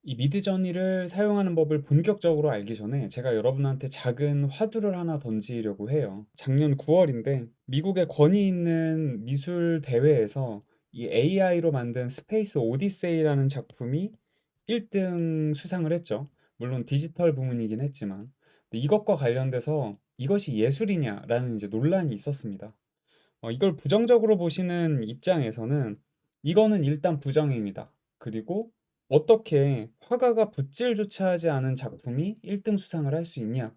이 미드저니를 사용하는 법을 본격적으로 알기 전에 제가 여러분한테 작은 화두를 하나 던지려고 해요. 작년 9월인데 미국의 권위 있는 미술 대회에서 이 AI로 만든 스페이스 오디세이라는 작품이 1등 수상을 했죠. 물론 디지털 부문이긴 했지만. 근데 이것과 관련돼서 이것이 예술이냐라는 이제 논란이 있었습니다. 이걸 부정적으로 보시는 입장에서는 이거는 일단 부정행위다. 그리고 어떻게 화가가 붓질조차 하지 않은 작품이 1등 수상을 할 수 있냐?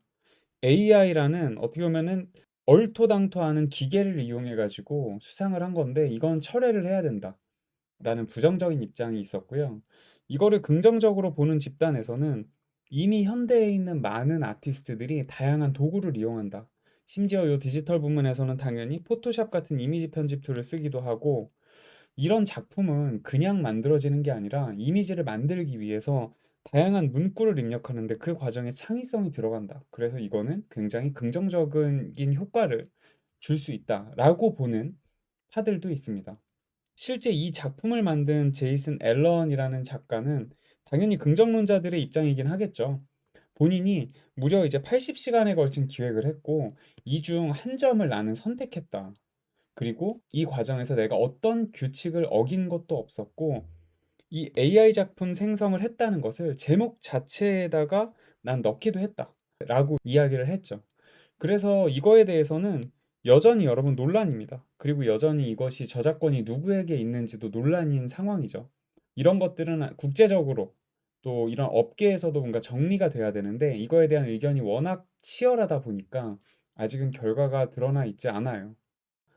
AI라는 어떻게 보면은 얼토당토하는 기계를 이용해 가지고 수상을 한 건데 이건 철회를 해야 된다라는 부정적인 입장이 있었고요. 이거를 긍정적으로 보는 집단에서는 이미 현대에 있는 많은 아티스트들이 다양한 도구를 이용한다. 심지어 이 디지털 부문에서는 당연히 포토샵 같은 이미지 편집 툴을 쓰기도 하고, 이런 작품은 그냥 만들어지는 게 아니라 이미지를 만들기 위해서 다양한 문구를 입력하는데 그 과정에 창의성이 들어간다. 그래서 이거는 굉장히 긍정적인 효과를 줄 수 있다라고 보는 파들도 있습니다. 실제 이 작품을 만든 제이슨 앨런이라는 작가는 당연히 긍정론자들의 입장이긴 하겠죠. 본인이 무려 이제 80시간에 걸친 기획을 했고, 이 중 한 점을 나는 선택했다. 그리고 이 과정에서 내가 어떤 규칙을 어긴 것도 없었고, 이 AI 작품 생성을 했다는 것을 제목 자체에다가 난 넣기도 했다. 라고 이야기를 했죠. 그래서 이거에 대해서는 여전히 여러분 논란입니다. 그리고 여전히 이것이 저작권이 누구에게 있는지도 논란인 상황이죠. 이런 것들은 국제적으로 또 이런 업계에서도 뭔가 정리가 돼야 되는데 이거에 대한 의견이 워낙 치열하다 보니까 아직은 결과가 드러나 있지 않아요.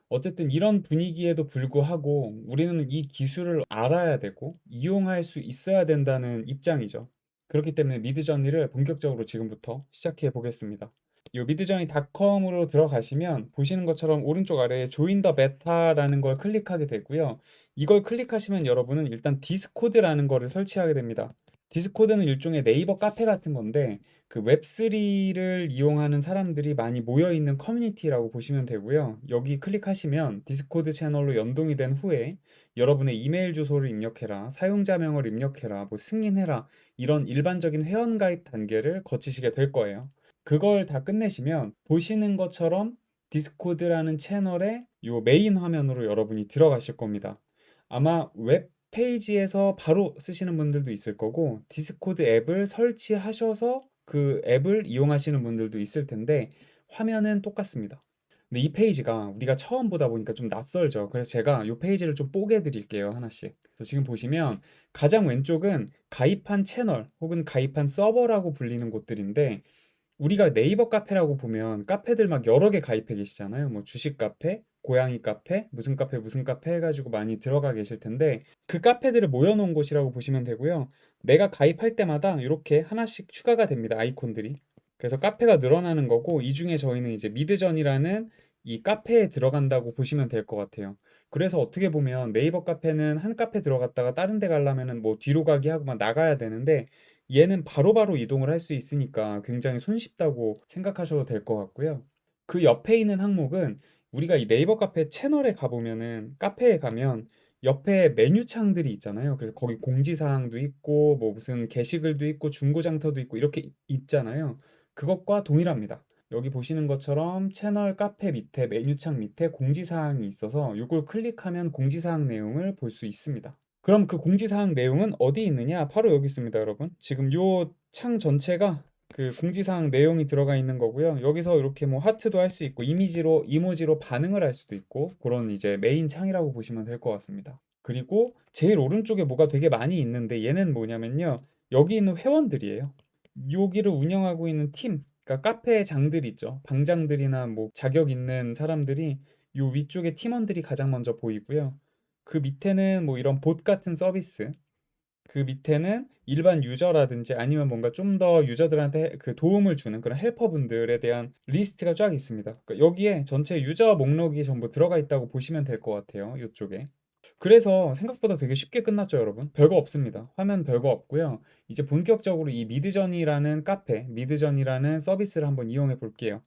어쨌든 이런 분위기에도 불구하고 우리는 이 기술을 알아야 되고 이용할 수 있어야 된다는 입장이죠. 그렇기 때문에 미드저니를 본격적으로 지금부터 시작해 보겠습니다. 이 미드저니닷컴으로 들어가시면 보시는 것처럼 오른쪽 아래에 조인 더 베타라는 걸 클릭하게 되고요. 이걸 클릭하시면 여러분은 일단 디스코드라는 거를 설치하게 됩니다. 디스코드는 일종의 네이버 카페 같은 건데 그 웹3를 이용하는 사람들이 많이 모여 있는 커뮤니티라고 보시면 되고요. 여기 클릭하시면 디스코드 채널로 연동이 된 후에 여러분의 이메일 주소를 입력해라, 사용자명을 입력해라, 뭐 승인해라, 이런 일반적인 회원가입 단계를 거치시게 될 거예요. 그걸 다 끝내시면 보시는 것처럼 디스코드라는 채널의 요 메인 화면으로 여러분이 들어가실 겁니다. 아마 웹 페이지에서 바로 쓰시는 분들도 있을 거고, 디스코드 앱을 설치하셔서 그 앱을 이용하시는 분들도 있을 텐데 화면은 똑같습니다. 근데 이 페이지가 우리가 처음 보다 보니까 좀 낯설죠. 그래서 제가 이 페이지를 좀 뽀개 드릴게요, 하나씩. 그래서 지금 보시면 가장 왼쪽은 가입한 채널 혹은 가입한 서버라고 불리는 곳들인데, 우리가 네이버 카페라고 보면 카페들 막 여러 개 가입해 계시잖아요. 뭐 주식 카페, 고양이 카페, 무슨 카페 해가지고 많이 들어가 계실 텐데 그 카페들을 모여놓은 곳이라고 보시면 되고요. 내가 가입할 때마다 이렇게 하나씩 추가가 됩니다. 아이콘들이. 그래서 카페가 늘어나는 거고, 이 중에 저희는 이제 미드전이라는 이 카페에 들어간다고 보시면 될 것 같아요. 그래서 어떻게 보면 네이버 카페는 한 카페 들어갔다가 다른 데 가려면은 뭐 뒤로 가기 하고 막 나가야 되는데, 얘는 바로바로 이동을 할 수 있으니까 굉장히 손쉽다고 생각하셔도 될 것 같고요. 그 옆에 있는 항목은 우리가 이 네이버 카페 채널에 가보면은, 카페에 가면 옆에 메뉴창들이 있잖아요. 그래서 거기 공지사항도 있고 뭐 무슨 게시글도 있고 중고장터도 있고 이렇게 있잖아요. 그것과 동일합니다. 여기 보시는 것처럼 채널 카페 밑에 메뉴창 밑에 공지사항이 있어서 이걸 클릭하면 공지사항 내용을 볼 수 있습니다. 그럼 그 공지사항 내용은 어디 있느냐? 바로 여기 있습니다, 여러분. 지금 요 창 전체가 그 공지사항 내용이 들어가 있는 거고요. 여기서 이렇게 뭐 하트도 할 수 있고 이모지로 반응을 할 수도 있고, 그런 이제 메인 창이라고 보시면 될 것 같습니다. 그리고 제일 오른쪽에 뭐가 되게 많이 있는데 얘는 뭐냐면요. 여기 있는 회원들이에요. 여기를 운영하고 있는 팀, 그러니까 카페 장들 있죠. 방장들이나 뭐 자격 있는 사람들이 요 위쪽에 팀원들이 가장 먼저 보이고요. 그 밑에는 뭐 이런 봇 같은 서비스, 그 밑에는 일반 유저라든지 아니면 뭔가 좀 더 유저들한테 그 도움을 주는 그런 헬퍼분들에 대한 리스트가 쫙 있습니다. 그러니까 여기에 전체 유저 목록이 전부 들어가 있다고 보시면 될 것 같아요. 이쪽에. 그래서 생각보다 되게 쉽게 끝났죠, 여러분. 별거 없습니다. 화면 별거 없고요. 이제 본격적으로 이 미드저니라는 카페, 미드저니라는 서비스를 한번 이용해 볼게요.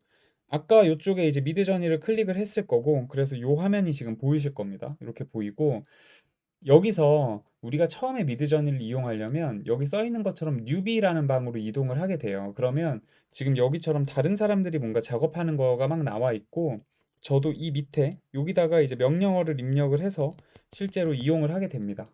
아까 이쪽에 이제 미드저니를 클릭을 했을 거고, 그래서 이 화면이 지금 보이실 겁니다. 이렇게 보이고, 여기서 우리가 처음에 미드저니를 이용하려면 여기 써 있는 것처럼 뉴비라는 방으로 이동을 하게 돼요. 그러면 지금 여기처럼 다른 사람들이 뭔가 작업하는 거가 막 나와 있고 저도 이 밑에 여기다가 이제 명령어를 입력을 해서 실제로 이용을 하게 됩니다.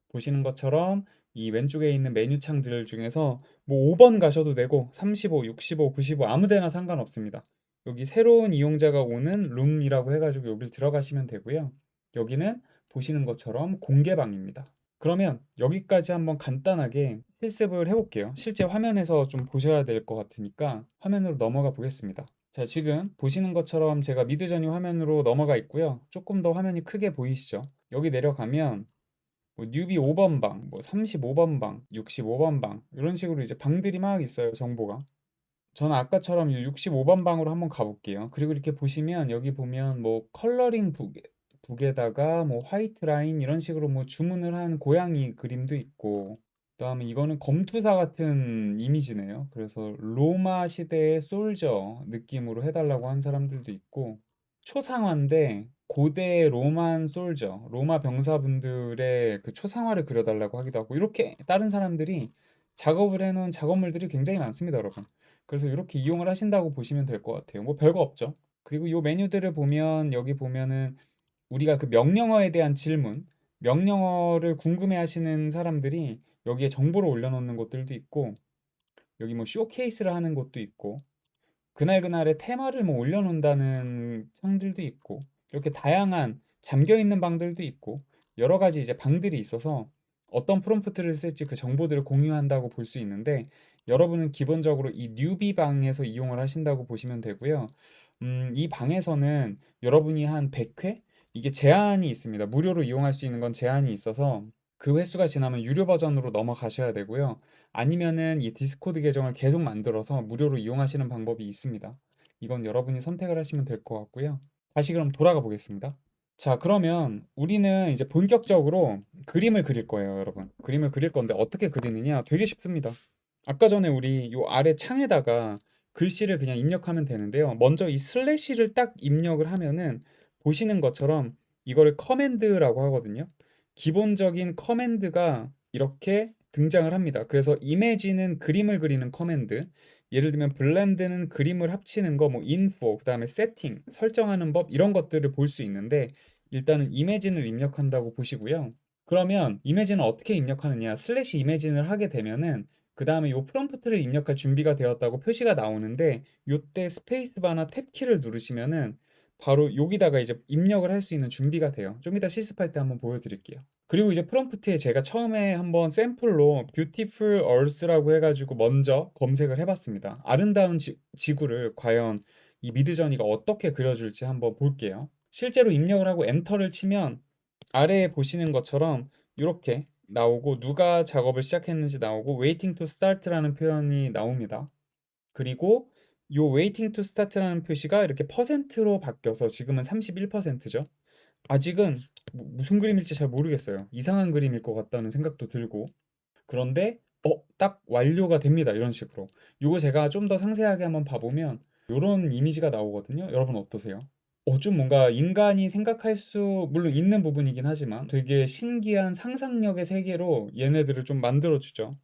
보시는 것처럼 이 왼쪽에 있는 메뉴창들 중에서 뭐 5번 가셔도 되고 35, 65, 95 아무 데나 상관없습니다. 여기 새로운 이용자가 오는 룸이라고 해가지고 여기를 들어가시면 되고요. 여기는 보시는 것처럼 공개방입니다. 그러면 여기까지 한번 간단하게 실습을 해볼게요. 실제 화면에서 좀 보셔야 될 것 같으니까 화면으로 넘어가 보겠습니다. 자, 지금 보시는 것처럼 제가 미드저니 화면으로 넘어가 있고요. 조금 더 화면이 크게 보이시죠? 여기 내려가면 뭐 뉴비 5번 방, 뭐 35번 방, 65번 방 이런 식으로 이제 방들이 막 있어요, 정보가. 저는 아까처럼 이 65번 방으로 한번 가볼게요. 그리고 이렇게 보시면 여기 보면 뭐 컬러링 북에다가 뭐 화이트 라인 이런 식으로 뭐 주문을 한 고양이 그림도 있고 그다음에 이거는 검투사 같은 이미지네요. 그래서 로마 시대의 솔저 느낌으로 해달라고 한 사람들도 있고 초상화인데 고대 로만 솔저, 로마 병사분들의 그 초상화를 그려달라고 하기도 하고 이렇게 다른 사람들이 작업을 해놓은 작업물들이 굉장히 많습니다, 여러분. 그래서 이렇게 이용을 하신다고 보시면 될 것 같아요. 뭐 별거 없죠. 그리고 요 메뉴들을 보면 여기 보면은 우리가 그 명령어에 대한 질문, 명령어를 궁금해 하시는 사람들이 여기에 정보를 올려놓는 것들도 있고 여기 뭐 쇼케이스를 하는 것도 있고 그날그날의 테마를 뭐 올려놓는다는 창들도 있고 이렇게 다양한 잠겨 있는 방들도 있고 여러 가지 이제 방들이 있어서 어떤 프롬프트를 쓸지 그 정보들을 공유한다고 볼 수 있는데 여러분은 기본적으로 이 뉴비 방에서 이용을 하신다고 보시면 되고요. 이 방에서는 여러분이 한 100회? 이게 제한이 있습니다. 무료로 이용할 수 있는 건 제한이 있어서 그 횟수가 지나면 유료 버전으로 넘어가셔야 되고요. 아니면은 이 디스코드 계정을 계속 만들어서 무료로 이용하시는 방법이 있습니다. 이건 여러분이 선택을 하시면 될 것 같고요. 다시 그럼 돌아가 보겠습니다. 자, 그러면 우리는 이제 본격적으로 그림을 그릴 거예요, 여러분. 그림을 그릴 건데 어떻게 그리느냐? 되게 쉽습니다. 아까 전에 우리 요 아래 창에다가 글씨를 그냥 입력하면 되는데요. 먼저 이 슬래시를 딱 입력을 하면은 보시는 것처럼 이거를 커맨드라고 하거든요. 기본적인 커맨드가 이렇게 등장을 합니다. 그래서 이미지는 그림을 그리는 커맨드, 예를 들면 블렌드는 그림을 합치는 거, 뭐 인포, 그다음에 세팅, 설정하는 법 이런 것들을 볼 수 있는데 일단은 이미진을 입력한다고 보시고요. 그러면 이미진을 어떻게 입력하느냐? 슬래시 이미진을 하게 되면은 그 다음에 요 프롬프트를 입력할 준비가 되었다고 표시가 나오는데 요때 스페이스바나 탭키를 누르시면은 바로 여기다가 이제 입력을 할 수 있는 준비가 돼요. 좀 이따 실습할 때 한번 보여드릴게요. 그리고 이제 프롬프트에 제가 처음에 한번 샘플로 Beautiful Earth라고 해가지고 먼저 검색을 해봤습니다. 아름다운 지구를 과연 이 미드저니가 어떻게 그려줄지 한번 볼게요. 실제로 입력을 하고 엔터를 치면 아래에 보시는 것처럼 이렇게 나오고 누가 작업을 시작했는지 나오고 waiting to start라는 표현이 나옵니다. 그리고 요 waiting to start라는 표시가 이렇게 퍼센트로 바뀌어서 지금은 31%죠. 아직은 무슨 그림일지 잘 모르겠어요. 이상한 그림일 것 같다는 생각도 들고. 그런데 딱 완료가 됩니다. 이런 식으로. 요거 제가 좀 더 상세하게 한번 봐보면 요런 이미지가 나오거든요. 여러분 어떠세요? 좀 뭔가 인간이 생각할 수 물론 있는 부분이긴 하지만 되게 신기한 상상력의 세계로 얘네들을 좀 만들어주죠.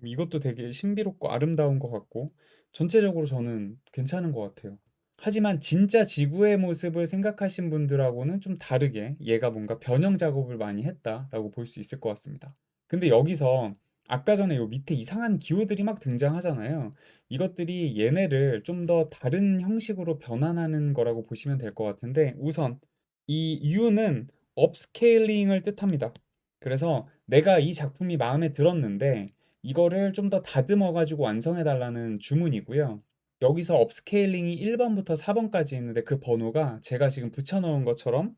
이것도 되게 신비롭고 아름다운 것 같고 전체적으로 저는 괜찮은 것 같아요. 하지만 진짜 지구의 모습을 생각하신 분들하고는 좀 다르게 얘가 뭔가 변형 작업을 많이 했다라고 볼 수 있을 것 같습니다. 근데 여기서 아까 전에 요 밑에 이상한 기호들이 막 등장하잖아요. 이것들이 얘네를 좀 더 다른 형식으로 변환하는 거라고 보시면 될 것 같은데 우선 이 U는 업스케일링을 뜻합니다. 그래서 내가 이 작품이 마음에 들었는데 이거를 좀 더 다듬어 가지고 완성해 달라는 주문이고요. 여기서 업스케일링이 1번부터 4번까지 있는데 그 번호가 제가 지금 붙여 놓은 것처럼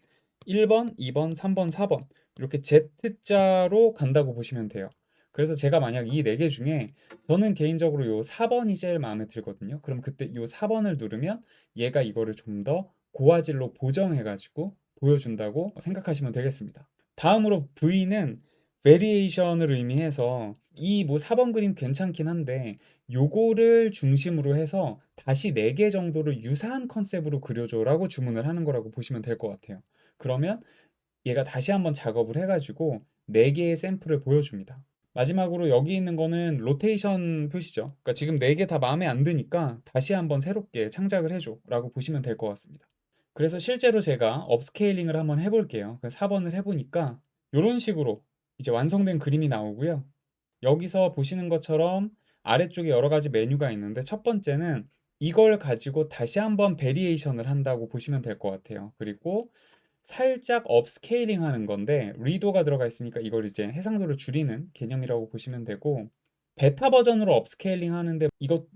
1번, 2번, 3번, 4번 이렇게 Z자로 간다고 보시면 돼요. 그래서 제가 만약 이 4개 중에 저는 개인적으로 요 4번이 제일 마음에 들거든요. 그럼 그때 요 4번을 누르면 얘가 이거를 좀 더 고화질로 보정해 가지고 보여준다고 생각하시면 되겠습니다. 다음으로 V는 베리에이션을 의미해서 이 뭐 4번 그림 괜찮긴 한데 요거를 중심으로 해서 다시 4개 정도를 유사한 컨셉으로 그려줘라고 주문을 하는 거라고 보시면 될 것 같아요. 그러면 얘가 다시 한번 작업을 해가지고 4개의 샘플을 보여줍니다. 마지막으로 여기 있는 거는 로테이션 표시죠. 그러니까 지금 4개 다 마음에 안 드니까 다시 한번 새롭게 창작을 해줘 라고 보시면 될 것 같습니다. 그래서 실제로 제가 업스케일링을 한번 해볼게요. 4번을 해보니까 이런 식으로 이제 완성된 그림이 나오고요. 여기서 보시는 것처럼 아래쪽에 여러 가지 메뉴가 있는데 첫 번째는 이걸 가지고 다시 한번 베리에이션을 한다고 보시면 될 것 같아요. 그리고 살짝 업스케일링 하는 건데 리도가 들어가 있으니까 이걸 이제 해상도를 줄이는 개념이라고 보시면 되고, 베타 버전으로 업스케일링 하는데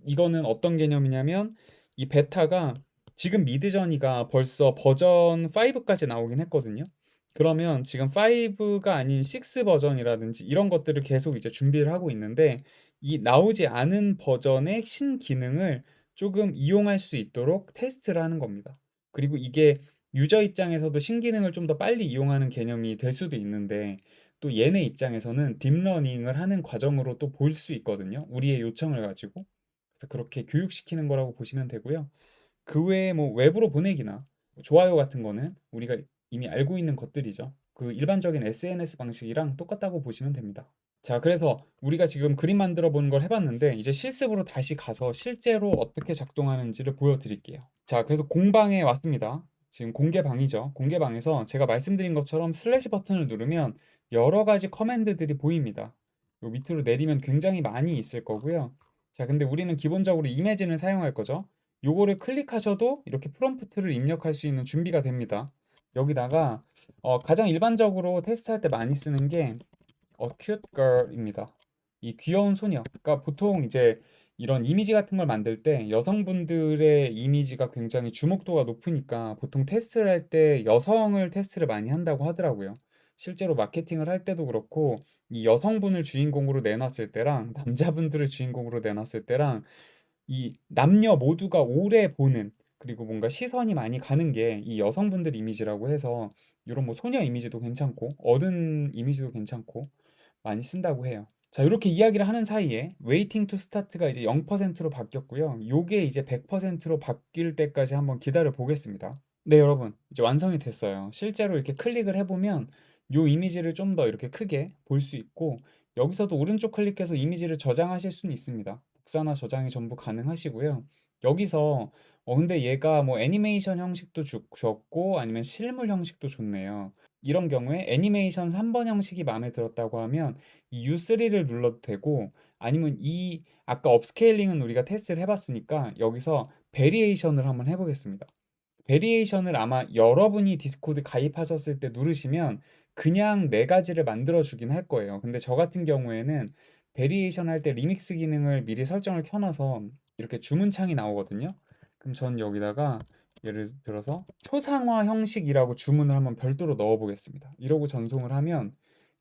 이거는 어떤 개념이냐면 이 베타가 지금 미드저니가 벌써 버전 5까지 나오긴 했거든요. 그러면 지금 5가 아닌 6 버전이라든지 이런 것들을 계속 이제 준비를 하고 있는데, 이 나오지 않은 버전의 신기능을 조금 이용할 수 있도록 테스트를 하는 겁니다. 그리고 이게 유저 입장에서도 신기능을 좀 더 빨리 이용하는 개념이 될 수도 있는데, 또 얘네 입장에서는 딥러닝을 하는 과정으로 또 볼 수 있거든요. 우리의 요청을 가지고. 그래서 그렇게 교육시키는 거라고 보시면 되고요. 그 외에 뭐 외부로 보내기나 좋아요 같은 거는 우리가 이미 알고 있는 것들이죠. 그 일반적인 SNS 방식이랑 똑같다고 보시면 됩니다. 자, 그래서 우리가 지금 그림 만들어 보는 걸 해봤는데 이제 실습으로 다시 가서 실제로 어떻게 작동하는지를 보여드릴게요. 자, 그래서 공방에 왔습니다. 지금 공개방이죠. 공개방에서 제가 말씀드린 것처럼 슬래시 버튼을 누르면 여러 가지 커맨드들이 보입니다. 요 밑으로 내리면 굉장히 많이 있을 거고요. 자, 근데 우리는 기본적으로 이미지는 사용할 거죠. 요거를 클릭하셔도 이렇게 프롬프트를 입력할 수 있는 준비가 됩니다. 여기다가 가장 일반적으로 테스트할 때 많이 쓰는 게 cute girl입니다. 이 귀여운 소녀. 그러니까 보통 이제 이런 이미지 같은 걸 만들 때 여성분들의 이미지가 굉장히 주목도가 높으니까 보통 테스트를 할 때 여성을 테스트를 많이 한다고 하더라고요. 실제로 마케팅을 할 때도 그렇고 이 여성분을 주인공으로 내놨을 때랑 남자분들을 주인공으로 내놨을 때랑 이 남녀 모두가 오래 보는, 그리고 뭔가 시선이 많이 가는 게 이 여성분들 이미지라고 해서 이런 뭐 소녀 이미지도 괜찮고 어른 이미지도 괜찮고 많이 쓴다고 해요. 자, 이렇게 이야기를 하는 사이에 waiting to start가 이제 0%로 바뀌었고요. 요게 이제 100%로 바뀔 때까지 한번 기다려 보겠습니다. 네, 여러분. 이제 완성이 됐어요. 실제로 이렇게 클릭을 해보면 요 이미지를 좀 더 이렇게 크게 볼 수 있고, 여기서도 오른쪽 클릭해서 이미지를 저장하실 수는 있습니다. 복사나 저장이 전부 가능하시고요. 여기서 근데 얘가 뭐 애니메이션 형식도 줬고 아니면 실물 형식도 좋네요. 이런 경우에 애니메이션 3번 형식이 마음에 들었다고 하면 이 U3를 눌러도 되고, 아니면 이 아까 업스케일링은 우리가 테스트를 해봤으니까 여기서 베리에이션을 한번 해보겠습니다. 베리에이션을 아마 여러분이 디스코드 가입하셨을 때 누르시면 그냥 4가지를 만들어 주긴 할 거예요. 근데 저 같은 경우에는 베리에이션 할 때 리믹스 기능을 미리 설정을 켜놔서 이렇게 주문창이 나오거든요. 그럼 전 여기다가 예를 들어서 초상화 형식이라고 주문을 한번 별도로 넣어 보겠습니다. 이러고 전송을 하면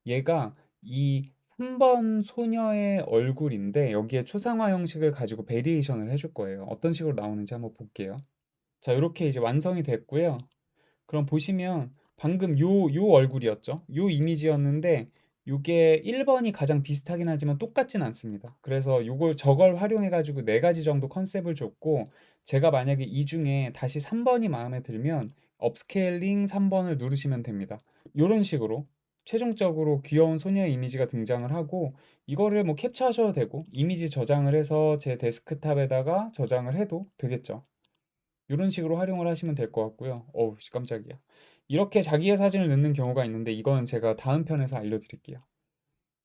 얘가 이 3번 소녀의 얼굴인데 여기에 초상화 형식을 가지고 베리에이션을 해줄 거예요. 어떤 식으로 나오는지 한번 볼게요. 자, 이렇게 이제 완성이 됐고요. 그럼 보시면 방금 요 얼굴이었죠. 요 이미지였는데 요게 1번이 가장 비슷하긴 하지만 똑같진 않습니다. 그래서 저걸 활용해 가지고 4가지 정도 컨셉을 줬고, 제가 만약에 이 중에 다시 3번이 마음에 들면 업스케일링 3번을 누르시면 됩니다. 요런 식으로 최종적으로 귀여운 소녀의 이미지가 등장을 하고, 이거를 뭐 캡처하셔도 되고 이미지 저장을 해서 제 데스크탑에다가 저장을 해도 되겠죠. 이런 식으로 활용을 하시면 될 것 같고요. 어우, 깜짝이야. 이렇게 자기의 사진을 넣는 경우가 있는데 이건 제가 다음 편에서 알려드릴게요.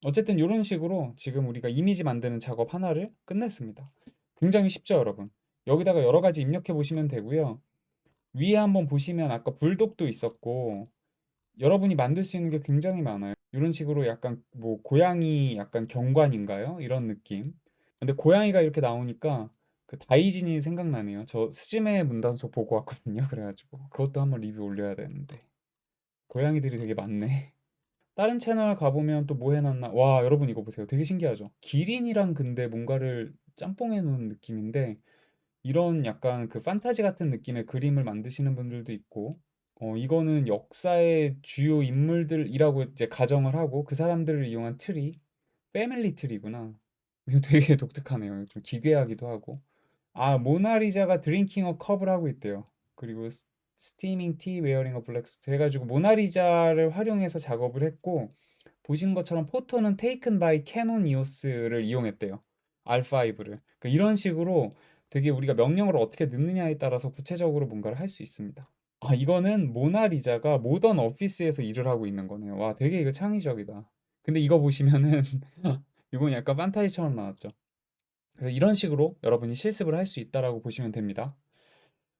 어쨌든 이런 식으로 지금 우리가 이미지 만드는 작업 하나를 끝냈습니다. 굉장히 쉽죠, 여러분? 여기다가 여러 가지 입력해 보시면 되고요. 위에 한번 보시면 아까 불독도 있었고 여러분이 만들 수 있는 게 굉장히 많아요. 이런 식으로 약간 뭐 고양이 약간 경관인가요? 이런 느낌. 근데 고양이가 이렇게 나오니까 그 다이진이 생각나네요. 저 스즈메 문단속 보고 왔거든요. 그래가지고 그것도 한번 리뷰 올려야 되는데 고양이들이 되게 많네. 다른 채널 가보면 또 뭐 해놨나? 와, 여러분 이거 보세요. 되게 신기하죠? 기린이랑 근데 뭔가를 짬뽕해 놓은 느낌인데 이런 약간 그 판타지 같은 느낌의 그림을 만드시는 분들도 있고, 이거는 역사의 주요 인물들이라고 이제 가정을 하고 그 사람들을 이용한 트리, 패밀리 트리구나. 이거 되게 독특하네요. 좀 기괴하기도 하고. 아, 모나리자가 드링킹 어 컵을 하고 있대요. 그리고 스티밍 티 웨어링 어 블랙 수트 해가지고 모나리자를 활용해서 작업을 했고, 보시는 것처럼 포토는 테이큰 바이 캐논 이오스를 이용했대요. R5를. 그러니까 이런 식으로 되게 우리가 명령어를 어떻게 넣느냐에 따라서 구체적으로 뭔가를 할 수 있습니다. 아, 이거는 모나리자가 모던 오피스에서 일을 하고 있는 거네요. 와, 되게 이거 창의적이다. 근데 이거 보시면은 이건 약간 판타지처럼 나왔죠. 그래서 이런 식으로 여러분이 실습을 할 수 있다라고 보시면 됩니다.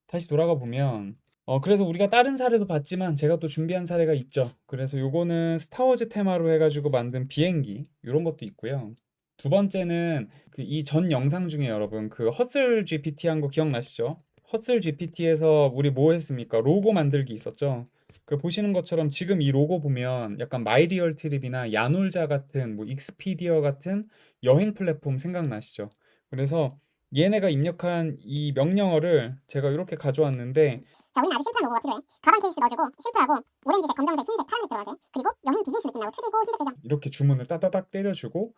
다시 돌아가 보면 그래서 우리가 다른 사례도 봤지만 제가 또 준비한 사례가 있죠. 그래서 요거는 스타워즈 테마로 해가지고 만든 비행기 이런 것도 있고요. 두 번째는 그 이 전 영상 중에 여러분 그 허슬 GPT 한 거 기억나시죠? 허슬 GPT에서 우리 뭐 했습니까? 로고 만들기 있었죠. 그 보시는 것처럼 지금 이 로고 보면 약간 마이리얼 트립이나 야놀자 같은 뭐 익스피디어 같은 여행 플랫폼 생각나시죠? 그래서 얘네가 입력한 이 명령어를 제가 이렇게 가져왔는데, 자, 우리는 아주 심플한 로고가 필요해. 가방 케이스 넣어주고 심플하고 오렌지색, 검정색, 흰색, 파란색 들어가게. 그리고 여행 비즈니스 느낌 나고 특이고 순서 배경. 이렇게 주문을 따다닥 때려주고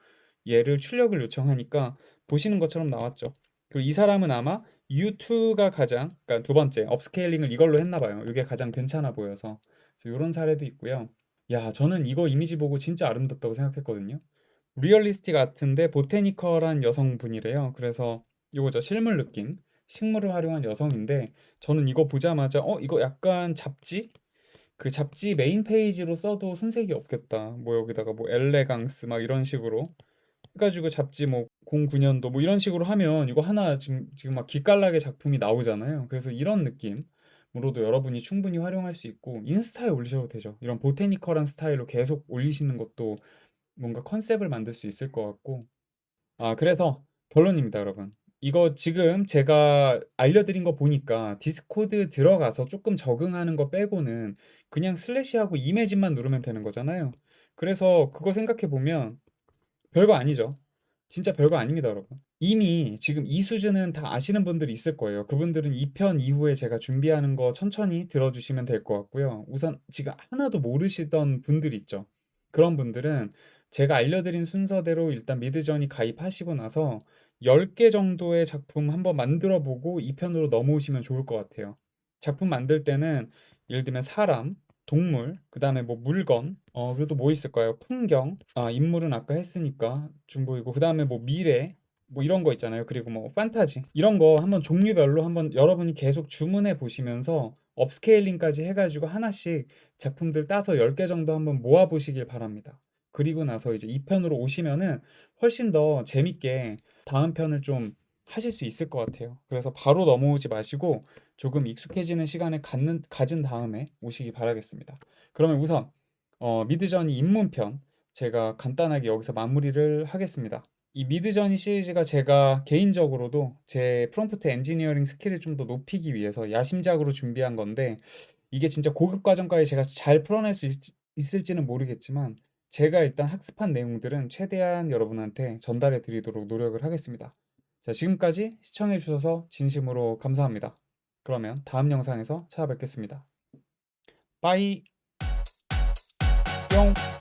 얘를 출력을 요청하니까 보시는 것처럼 나왔죠. 그리고 이 사람은 아마 U2가 가장, 그러니까 두 번째 업스케일링을 이걸로 했나 봐요. 이게 가장 괜찮아 보여서. 그래서 이런 사례도 있고요. 야, 저는 이거 이미지 보고 진짜 아름답다고 생각했거든요. 리얼리스틱 아트인데 보테니컬한 여성분이래요. 그래서 이거죠. 실물 느낌. 식물을 활용한 여성인데, 저는 이거 보자마자 이거 약간 잡지? 그 잡지 메인 페이지로 써도 손색이 없겠다. 뭐 여기다가 뭐 엘레강스 막 이런 식으로 해가지고 잡지 뭐 09년도 뭐 이런 식으로 하면 이거 하나 지금 막 기깔나게 작품이 나오잖아요. 그래서 이런 느낌으로도 여러분이 충분히 활용할 수 있고 인스타에 올리셔도 되죠. 이런 보테니컬한 스타일로 계속 올리시는 것도 뭔가 컨셉을 만들 수 있을 것 같고. 아, 그래서 결론입니다, 여러분. 이거 지금 제가 알려드린 거 보니까 디스코드 들어가서 조금 적응하는 거 빼고는 그냥 슬래시하고 이매진만 누르면 되는 거잖아요. 그래서 그거 생각해 보면 별거 아니죠. 진짜 별거 아닙니다, 여러분. 이미 지금 이 수준은 다 아시는 분들이 있을 거예요. 그분들은 2편 이후에 제가 준비하는 거 천천히 들어주시면 될 것 같고요. 우선 지금 하나도 모르시던 분들 있죠. 그런 분들은 제가 알려드린 순서대로 일단 미드저니 가입하시고 나서 10개 정도의 작품 한번 만들어 보고 2편으로 넘어오시면 좋을 것 같아요. 작품 만들 때는 예를 들면 사람, 동물, 그 다음에 뭐 물건, 그리고 또 뭐 있을까요? 풍경, 아, 인물은 아까 했으니까 중보이고, 그 다음에 뭐 미래, 뭐 이런 거 있잖아요. 그리고 뭐 판타지, 이런 거 한번 종류별로 한번 여러분이 계속 주문해 보시면서 업스케일링까지 해가지고 하나씩 작품들 따서 10개 정도 한번 모아 보시길 바랍니다. 그리고 나서 이제 2편으로 오시면은 훨씬 더 재밌게 다음 편을 좀 하실 수 있을 것 같아요. 그래서 바로 넘어오지 마시고 조금 익숙해지는 시간을 가진 다음에 오시기 바라겠습니다. 그러면 우선 미드저니 입문편 제가 간단하게 여기서 마무리를 하겠습니다. 이 미드저니 시리즈가 제가 개인적으로도 제 프롬프트 엔지니어링 스킬을 좀 더 높이기 위해서 야심작으로 준비한 건데, 이게 진짜 고급 과정까지 제가 잘 풀어낼 수 있을지는 모르겠지만 제가 일단 학습한 내용들은 최대한 여러분한테 전달해 드리도록 노력을 하겠습니다. 자, 지금까지 시청해 주셔서 진심으로 감사합니다. 그러면 다음 영상에서 찾아뵙겠습니다. 빠이 뿅.